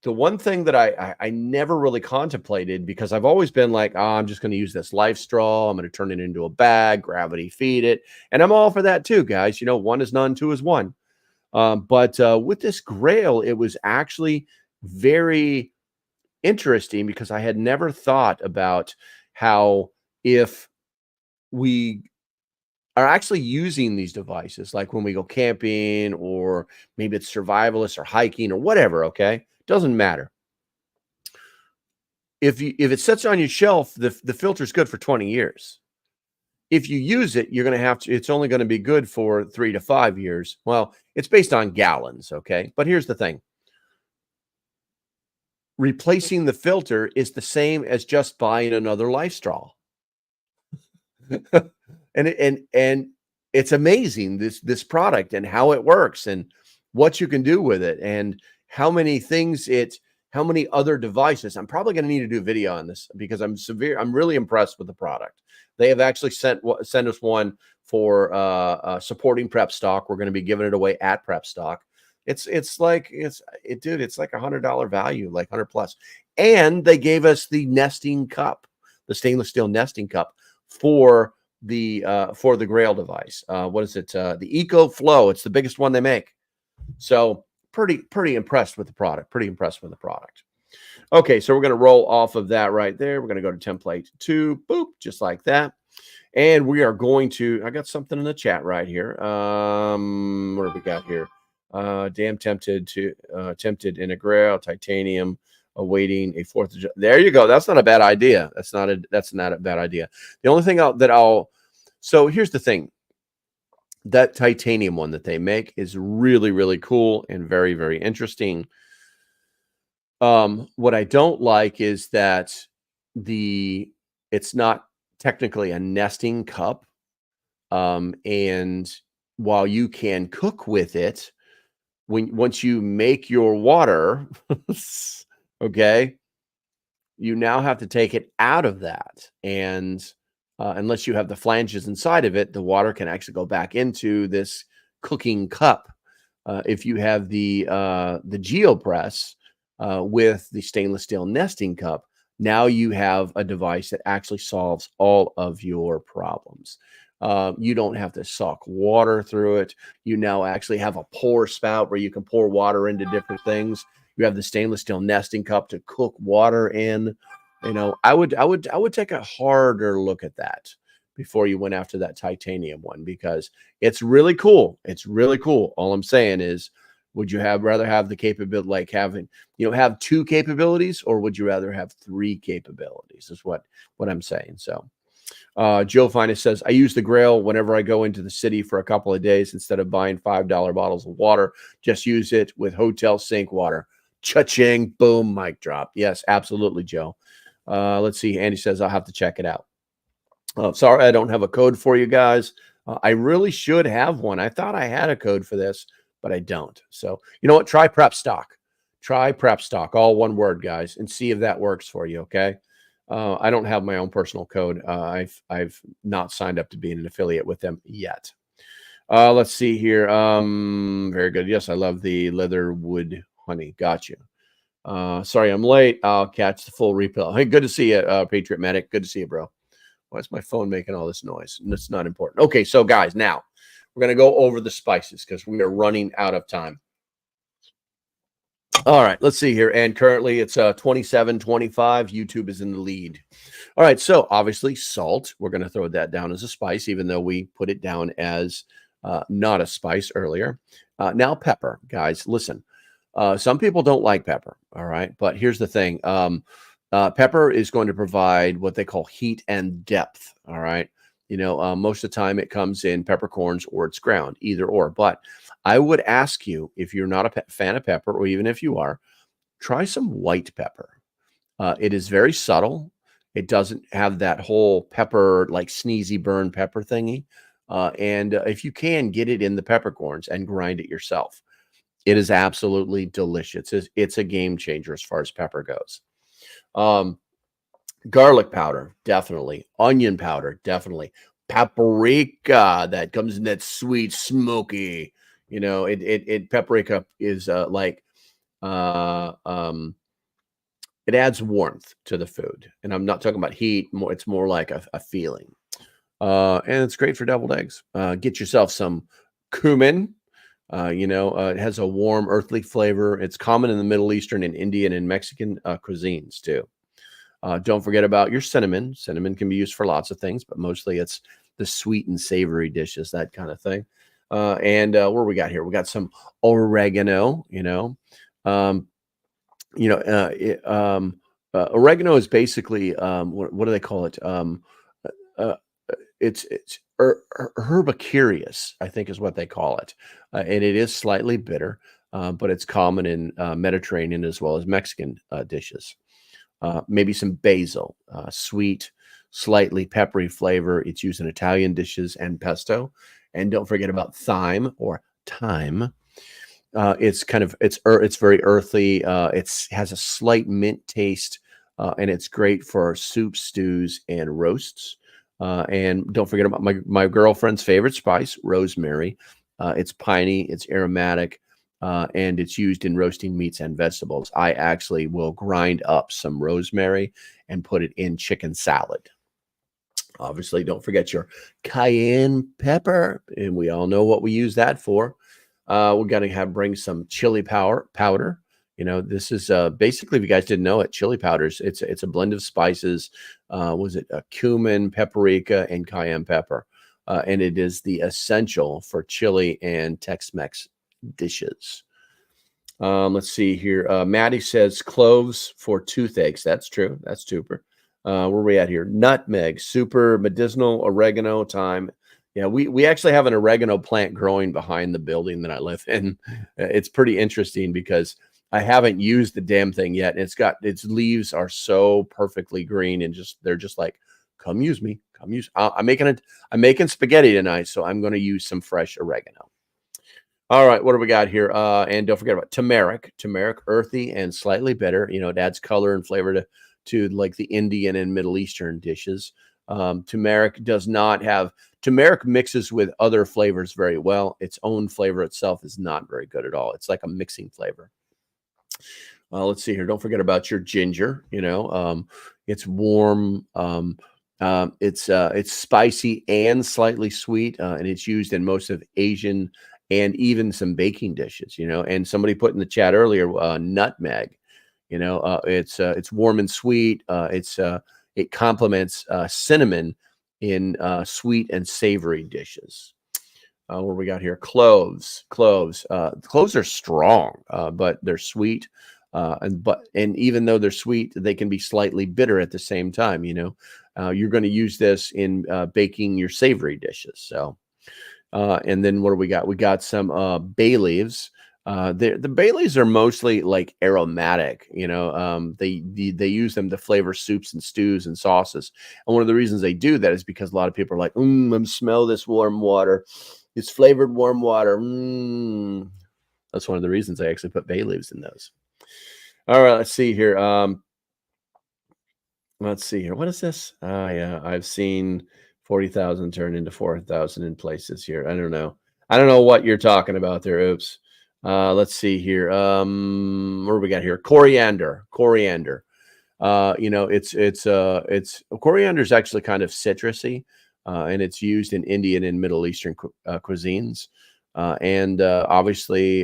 Speaker 1: the one thing that I never really contemplated, because I've always been like, I'm just going to use this life straw. I'm going to turn it into a bag, gravity feed it. And I'm all for that too, guys. One is none, two is one. But with this Grail, it was actually very interesting because I had never thought about how if we are actually using these devices, like when we go camping, or maybe it's survivalist or hiking or whatever, okay? Doesn't matter. If it sits on your shelf, the filter's good for 20 years. If you use it, you're going to have to, it's only going to be good for 3 to 5 years. Well, it's based on gallons, okay? But here's the thing. Replacing the filter is the same as just buying another life straw. and it's amazing, this product and how it works and what you can do with it and how many things how many other devices. I'm probably going to need to do a video on this because I'm really impressed with the product. They have actually sent us one for supporting Prep Stock. We're going to be giving it away at Prep Stock. It's like $100 value, like 100 plus. And they gave us the nesting cup, the stainless steel nesting cup for the Grail device. What is it? The Eco Flow. It's the biggest one they make. So pretty impressed with the product. Pretty impressed with the product. Okay, so we're going to roll off of that right there. We're going to go to template 2, boop, just like that. And we are going to, I got something in the chat right here. What have we got here? Damn tempted in a Grail, titanium, awaiting a 4th of July. There you go. That's not a bad idea. That's not a bad idea. The only thing so here's the thing. That titanium one that they make is really, really cool and very, very interesting. What I don't like is that it's not technically a nesting cup. And while you can cook with it, once you make your water, okay, you now have to take it out of that. And unless you have the flanges inside of it, the water can actually go back into this cooking cup. If you have the GeoPress with the stainless steel nesting cup, now you have a device that actually solves all of your problems. You don't have to suck water through it. You now actually have a pour spout where you can pour water into different things. You have the stainless steel nesting cup to cook water in. I would take a harder look at that before you went after that titanium one, because it's really cool. It's really cool. All I'm saying is, would you rather have the capability, like having, have 2 capabilities, or would you rather have 3 capabilities? Is what I'm saying. So Joe Finest says, I use the Grail whenever I go into the city for a couple of days. Instead of buying $5 bottles of water, just use it with hotel sink water. Cha-ching, boom, mic drop. Yes, absolutely, Joe. Let's see. Andy says, I'll have to check it out. Sorry, I don't have a code for you guys. I really should have one. I thought I had a code for this, but I don't. So you know what? Try Prep Stock. Try Prep Stock, all one word, guys, and see if that works for you, okay? I don't have my own personal code. I've not signed up to being an affiliate with them yet. Let's see here. Very good. Yes, I love the leatherwood honey. Got you. Sorry I'm late. I'll catch the full replay. Hey, good to see you, Patriot Medic. Good to see you, bro. Why is my phone making all this noise? That's not important. Okay, so guys, now we're going to go over the spices because we are running out of time. All right, let's see here. And currently it's 27-25. YouTube is in the lead. All right, so obviously salt. We're going to throw that down as a spice, even though we put it down as not a spice earlier. Now pepper, guys, listen. Some people don't like pepper, all right? But here's the thing. Pepper is going to provide what they call heat and depth, all right? Most of the time it comes in peppercorns or it's ground, either or. But I would ask you, if you're not a fan of pepper, or even if you are, try some white pepper. It is very subtle. It doesn't have that whole pepper, like sneezy burn pepper thingy. And if you can, get it in the peppercorns and grind it yourself. It is absolutely delicious. It's a game changer as far as pepper goes. Garlic powder, definitely. Onion powder, definitely. Paprika, that comes in that sweet, smoky. Paprika is it adds warmth to the food, and I'm not talking about heat. It's more like a feeling. And it's great for deviled eggs. Get yourself some cumin. It has a warm, earthly flavor. It's common in the Middle Eastern and Indian and Mexican cuisines too. Don't forget about your cinnamon. Cinnamon can be used for lots of things, but mostly it's the sweet and savory dishes, that kind of thing. And what we got here? We got some oregano. Um, oregano is basically what do they call it? Uh, it's herbaceous, I think is what they call it, and it is slightly bitter, but it's common in Mediterranean as well as Mexican dishes. Maybe some basil, sweet, slightly peppery flavor. It's used in Italian dishes and pesto. And don't forget about thyme or thyme. It's very earthy. It's has a slight mint taste, and it's great for soups, stews, and roasts. And don't forget about my girlfriend's favorite spice, rosemary. It's piney, it's aromatic, and it's used in roasting meats and vegetables. I actually will grind up some rosemary and put it in chicken salad. Obviously, don't forget your cayenne pepper, and we all know what we use that for. We're gonna bring some chili powder. This is basically, if you guys didn't know it, chili powders. It's a blend of spices. Was it cumin, paprika, and cayenne pepper? And it is the essential for chili and Tex-Mex dishes. Let's see here. Maddie says cloves for toothaches. That's true. That's super. Where are we at here? Nutmeg, super medicinal, oregano, thyme. Yeah, we actually have an oregano plant growing behind the building that I live in. It's pretty interesting because I haven't used the damn thing yet. Its leaves are so perfectly green and they're just like, come use me, come use. I'm making spaghetti tonight, so I'm going to use some fresh oregano. All right, what do we got here? And don't forget about turmeric. Turmeric, earthy and slightly bitter. It adds color and flavor to like the Indian and Middle Eastern dishes. Turmeric mixes with other flavors very well. Its own flavor itself is not very good at all. It's like a mixing flavor. Let's see here. Don't forget about your ginger. It's warm. It's spicy and slightly sweet, and it's used in most of Asian and even some baking dishes. And somebody put in the chat earlier, nutmeg. It's warm and sweet. It complements cinnamon in sweet and savory dishes. What we got here? Cloves. Cloves are strong, but they're sweet. And even though they're sweet, they can be slightly bitter at the same time. You're going to use this in baking your savory dishes. So, and then what do we got? We got some bay leaves. The bay leaves are mostly like aromatic. They use them to flavor soups and stews and sauces. And one of the reasons they do that is because a lot of people are like, smell this warm water. It's flavored warm water. That's one of the reasons I actually put bay leaves in those. All right, let's see here. Let's see here. What is this? Yeah, I've seen 40,000 turn into 4,000 in places here. I don't know. I don't know what you're talking about there. Oops. Let's see here. What do we got here? Coriander. Coriander. It's coriander is actually kind of citrusy, and it's used in Indian and Middle Eastern cuisines, and obviously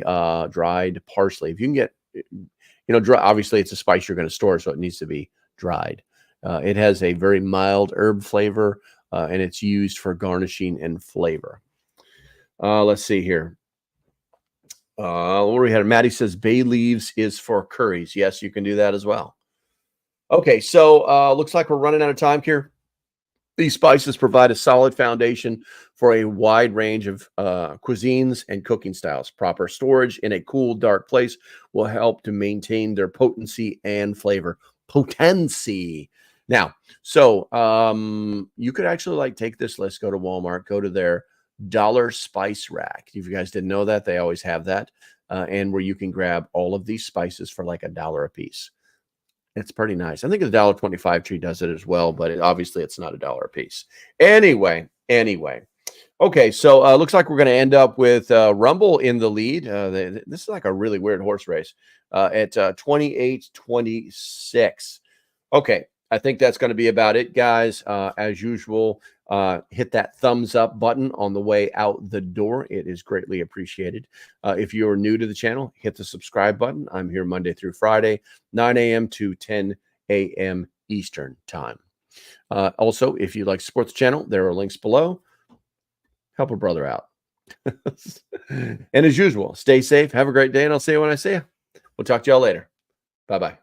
Speaker 1: dried parsley. If you can get, dry, obviously it's a spice you're going to store, so it needs to be dried. It has a very mild herb flavor, and it's used for garnishing and flavor. Let's see here. What we had? Maddie says bay leaves is for curries. Yes, you can do that as well. Okay, so looks like we're running out of time here. These spices provide a solid foundation for a wide range of cuisines and cooking styles. Proper storage in a cool, dark place will help to maintain their potency and flavor. Potency. Now, so you could actually take this list, go to Walmart, go to their dollar spice rack. If you guys didn't know that, they always have that, and where you can grab all of these spices for like $1 a piece. It's pretty nice. I think the $1.25 tree does it as well, but obviously it's not $1 a piece. Anyway. Okay, so looks like we're going to end up with Rumble in the lead. This is like a really weird horse race at 28-26. Okay, I think that's going to be about it, guys. As usual, hit that thumbs up button on the way out the door. It is greatly appreciated. If you are new to the channel, hit the subscribe button. I'm here Monday through Friday, 9 a.m. to 10 a.m. Eastern time. Also, if you'd like to support the channel, there are links below. Help a brother out. And as usual, stay safe. Have a great day, and I'll see you when I see you. We'll talk to y'all later. Bye-bye.